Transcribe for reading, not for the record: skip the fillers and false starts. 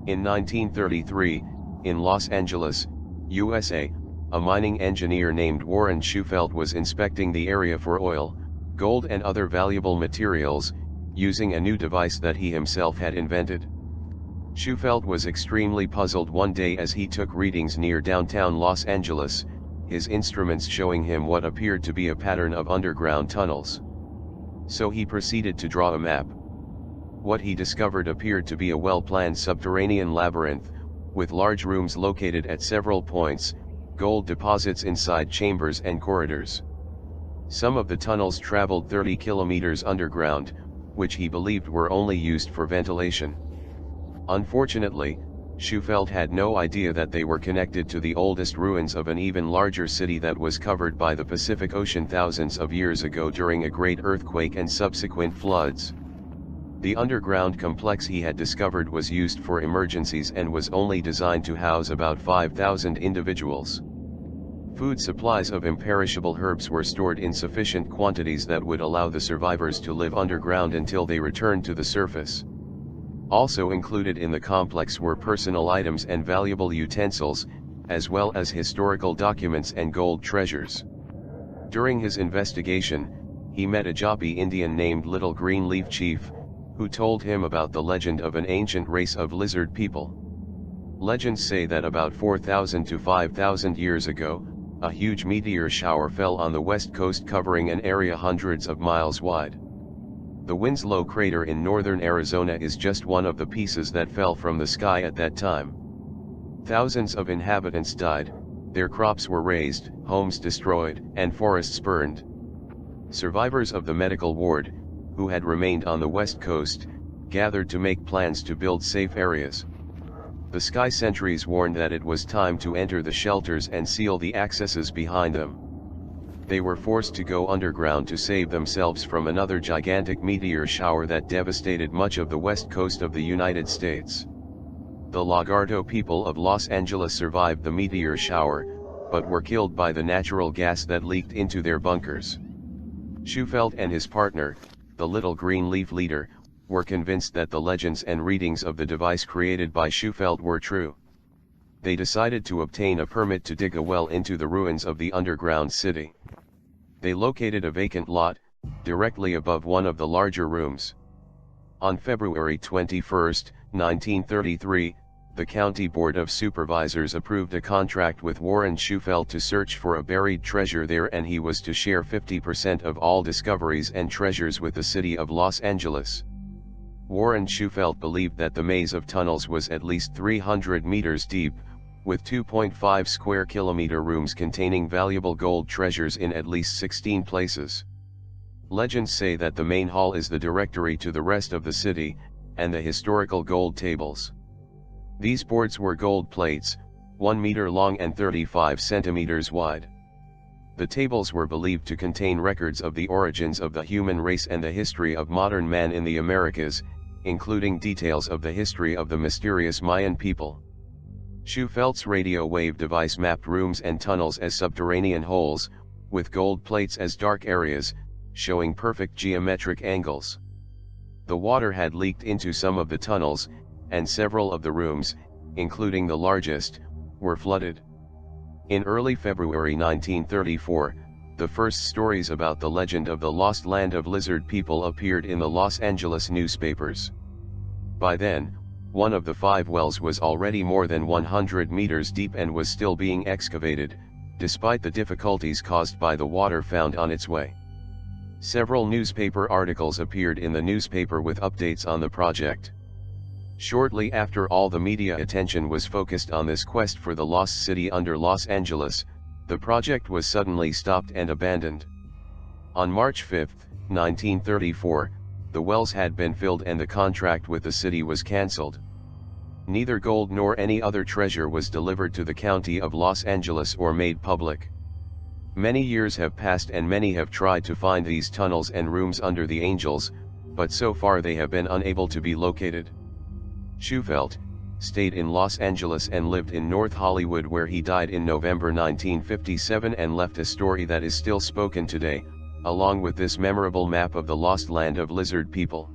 In 1933, in Los Angeles, USA, a mining engineer named Warren Shufelt was inspecting the area for oil, gold and other valuable materials, using a new device that he himself had invented. Shufelt was extremely puzzled one day as he took readings near downtown Los Angeles, his instruments showing him what appeared to be a pattern of underground tunnels. So he proceeded to draw a map. What he discovered appeared to be a well-planned subterranean labyrinth, with large rooms located at several points, gold deposits inside chambers and corridors. Some of the tunnels traveled 30 kilometers underground, which he believed were only used for ventilation. Unfortunately, Shufelt had no idea that they were connected to the oldest ruins of an even larger city that was covered by the Pacific Ocean thousands of years ago during a great earthquake and subsequent floods. The underground complex he had discovered was used for emergencies and was only designed to house about 5,000 individuals. Food supplies of imperishable herbs were stored in sufficient quantities that would allow the survivors to live underground until they returned to the surface. Also included in the complex were personal items and valuable utensils, as well as historical documents and gold treasures. During his investigation, he met a Joppy Indian named Little Green Leaf Chief, who told him about the legend of an ancient race of lizard people. Legends say that about 4,000 to 5,000 years ago, a huge meteor shower fell on the west coast covering an area hundreds of miles wide. The Winslow crater in northern Arizona is just one of the pieces that fell from the sky at that time. Thousands of inhabitants died, their crops were razed, homes destroyed, and forests burned. Survivors of the medical ward, who had remained on the west coast, gathered to make plans to build safe areas. The sky sentries warned that it was time to enter the shelters and seal the accesses behind them. They were forced to go underground to save themselves from another gigantic meteor shower that devastated much of the west coast of the United States. The Lagarto people of Los Angeles survived the meteor shower, but were killed by the natural gas that leaked into their bunkers. Shufelt and his partner, the Little Green Leaf leader, were convinced that the legends and readings of the device created by Shufelt were true. They decided to obtain a permit to dig a well into the ruins of the underground city. They located a vacant lot, directly above one of the larger rooms. On February 21, 1933, the County Board of Supervisors approved a contract with Warren Shufelt to search for a buried treasure there, and he was to share 50% of all discoveries and treasures with the city of Los Angeles. Warren Shufelt believed that the maze of tunnels was at least 300 meters deep, with 2.5 square kilometer rooms containing valuable gold treasures in at least 16 places. Legends say that the main hall is the directory to the rest of the city, and the historical gold tables. These boards were gold plates, 1 meter long and 35 centimeters wide. The tables were believed to contain records of the origins of the human race and the history of modern man in the Americas, including details of the history of the mysterious Mayan people. Shufelt's radio wave device mapped rooms and tunnels as subterranean holes, with gold plates as dark areas, showing perfect geometric angles. The water had leaked into some of the tunnels, and several of the rooms, including the largest, were flooded. In early February 1934, the first stories about the legend of the lost land of lizard people appeared in the Los Angeles newspapers. By then, one of the 5 wells was already more than 100 meters deep and was still being excavated, despite the difficulties caused by the water found on its way. Several newspaper articles appeared in the newspaper with updates on the project. Shortly after all the media attention was focused on this quest for the lost city under Los Angeles, the project was suddenly stopped and abandoned. On March 5, 1934, the wells had been filled and the contract with the city was cancelled. Neither gold nor any other treasure was delivered to the county of Los Angeles or made public. Many years have passed and many have tried to find these tunnels and rooms under the Angels, but so far they have been unable to be located. Shufelt stayed in Los Angeles and lived in North Hollywood, where he died in November 1957, and left a story that is still spoken today, along with this memorable map of the lost land of lizard people.